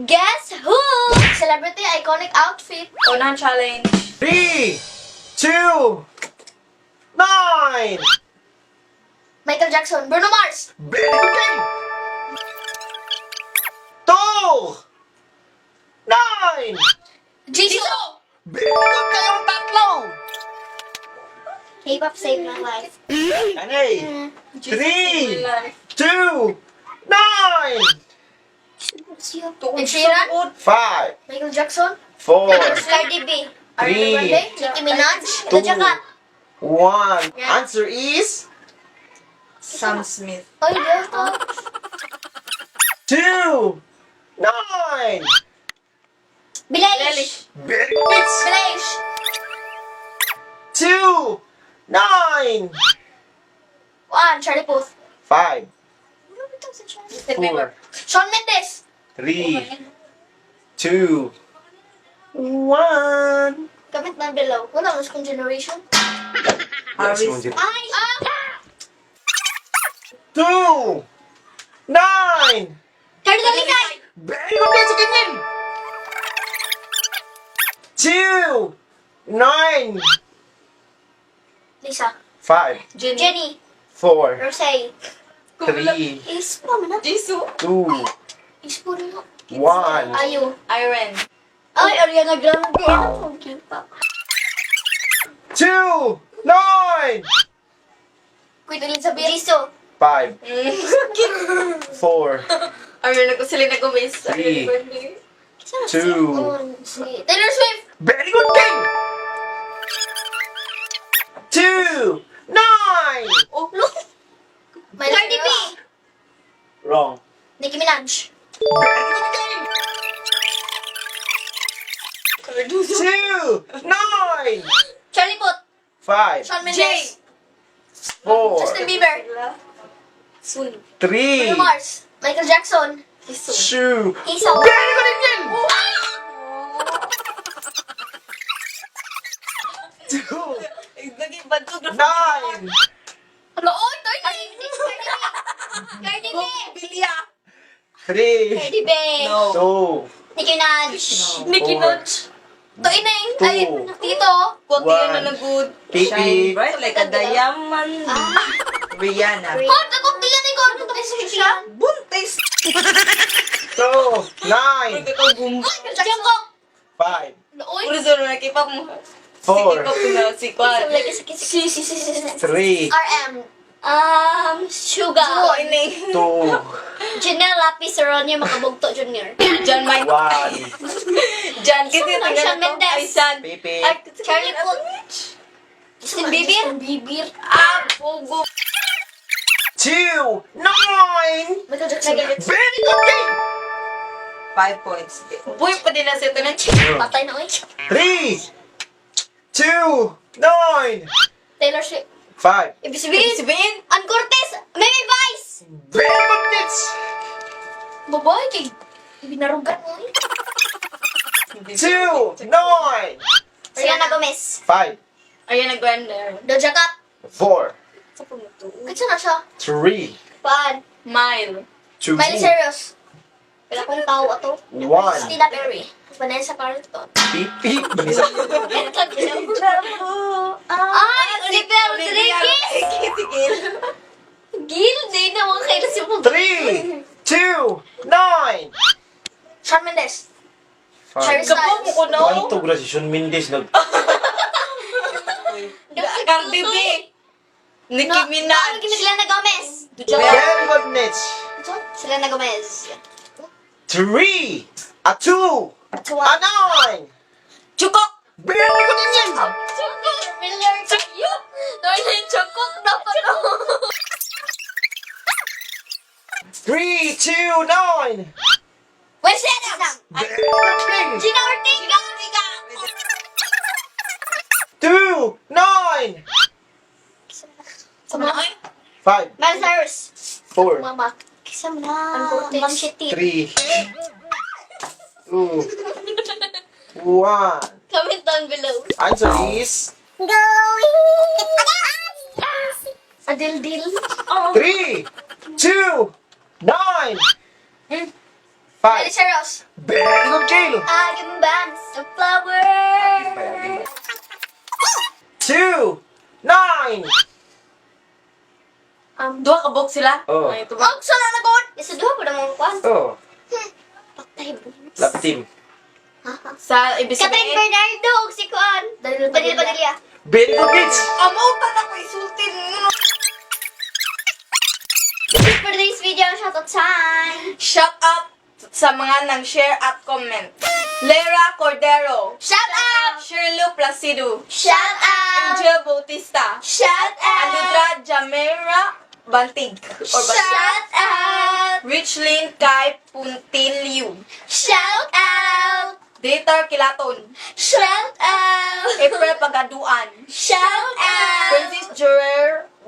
Guess who? Celebrity iconic outfit. Unang challenge. 3, 2, 9. Michael Jackson. Bruno Mars. Very good game. 2, 9. Jisoo. Very good kayong tatlo. K-pop saved my life. Anay. Jesus, 3, my life. 2, 9. Ed Sheeran. 5, Michael Jackson. 4, Cardi B. Three. Ariana Grande. Nicki Minaj. Two. Doja Cat. 1. Yeah. Answer is Sam Smith. Oy, Delta. 2, 9. Bilalish. Very good. It's Bilalish. 2, 9. 1. Charlie Puth. 5, Justin Bieber. 4, Shawn Mendes. 3, 2, 1. Comment down below. Wala mas kong generation. Harris. Ay! 2, 9. Cardi Dalikay. Very good. It's ganyan. 2, 9. Lisa. 5, Jenny. 4, Rosé. 3, Is po man na. Jisoo. 2, Is po rin. 1. Ayo. Iron. Ay, Ariana Grande. Okay pa. 2, 9. Queen Elizabeth. Jisoo. 5, 4, Ariana ko sila nag-umis. Three. Ariana Grande. 2. Si Taylor Swift. Very good game. 2, 9. Oh, Look. Cardi B. Wrong. Nicki Minaj. Very good game. 2, 9. Charlie Puth. 5, Shawn Jay. Mendes. 4, Justin Bieber. Soon. 3, Bruno Mars. Michael Jackson. Jisoo. 2. Hazel. Very good game. 2, Naging bantog na 9. Ano? Oh, Cardi B. Cardi B. Bilya. 3, Cardi B. No. 2, Nicki Minaj. Nicki Four. Minaj. To ineng. Ay, Two. tito. Kuwag One. yun na nag-good. Pipi. Shine bright like a diamond. Rihanna. Hot, akong tiyan ni Gordon. Ito siya. Buntis. 2, 9. Pagkakagum. Jungkook. 5, Uy. Puro sa na kipap mo. 4, Kipap ko na si Kwan. Si. 3, RM. Suga. Oh, ini. 2, Janelle Lapis Ronnie Makabugto Jr. John Mike. 1. John, kita Shawn tingnan ko. Mendes. Aisan. Pipi. Ay, Charlie Puth. Justin Bieber. Bieber. Ah, pogo. 2, 9. Michael Jackson. Very good game. 5 points. Boy, pa din na sa ito ng Patay na, uy. 3, 2, 9. Taylor Swift. 5. Ibig Ibig sabihin, sabihin, Ann Cortez. May Vice. Very good hits. Babae, kay binarugan mo, uy. 2, 9. Selena Gomez. 5, Ariana Grande. Doja Cat. 4, Sa pumuto. Kasi na siya. 3, Pan. Mile. 2, Miley Cyrus. Wala kong tao ato. 1. Christina Perry. Vanessa Carlton. Pipi. Balisa. Ay, Olivia Rodriguez. Tigil. Gil, di na mga kailan si mo. 3, 2, 9. Shawn Mendes. Cherry 5. Kapag mo ko no. Ito gra si Shawn Mendes nag Cardi B. Nicki Minaj. Selena Gomez. Doja Cat. Very good Nitch. Selena Gomez. 3, a 2, a 9. Chukok. Very good yan. Chukok. Familiar kayo. Doon yung chukok na pa no. 3, 2, 9. Wednesday Adams. Very good thing. Gina Ortega. 2, 9. Sama. 5, Miley Cyrus. 4, Mama. Kisa mo na. Ma'am Shitty. 3, 2, 1. Comment down below. Answer is Adil Dil. 3, 2, 9. 5. Alicia Rose. Very good, Jill. Aging bands of flower. 2. 9. Duha ka book sila? Oh. Ay, ito ba? Og sana na god. Isuduha ko na mga kwan. Oh. Patay mo. Lap team. Sa ibig Catherine sabihin, Bernardo og si kuan. Danilo Padilla. Very good, kids. amutan ako isultin mo. For today's video, shoutout time. Shout out sa mga nang-share at comment. Lera Cordero. Shout out. Shirley Placido. Shout out. Angel Bautista. Shout out. Aludra Jamera Bantig. Or ba? Shout out. Richlyn Kai Puntilio. Shout out. Dater Kilaton. Shout out. April Pagaduan. Shout out. Princess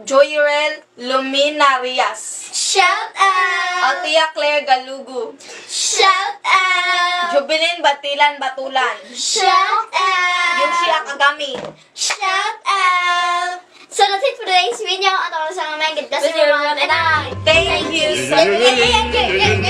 Joyrel Luminarias. Shout out. Altia Claire Galugu. Shout out. Jubilin Batilan Batulan. Shout out. Yushi Akagami. Shout out. So that's it for today's video. At ako sa mga good bless everyone and I Thank you so Thank you.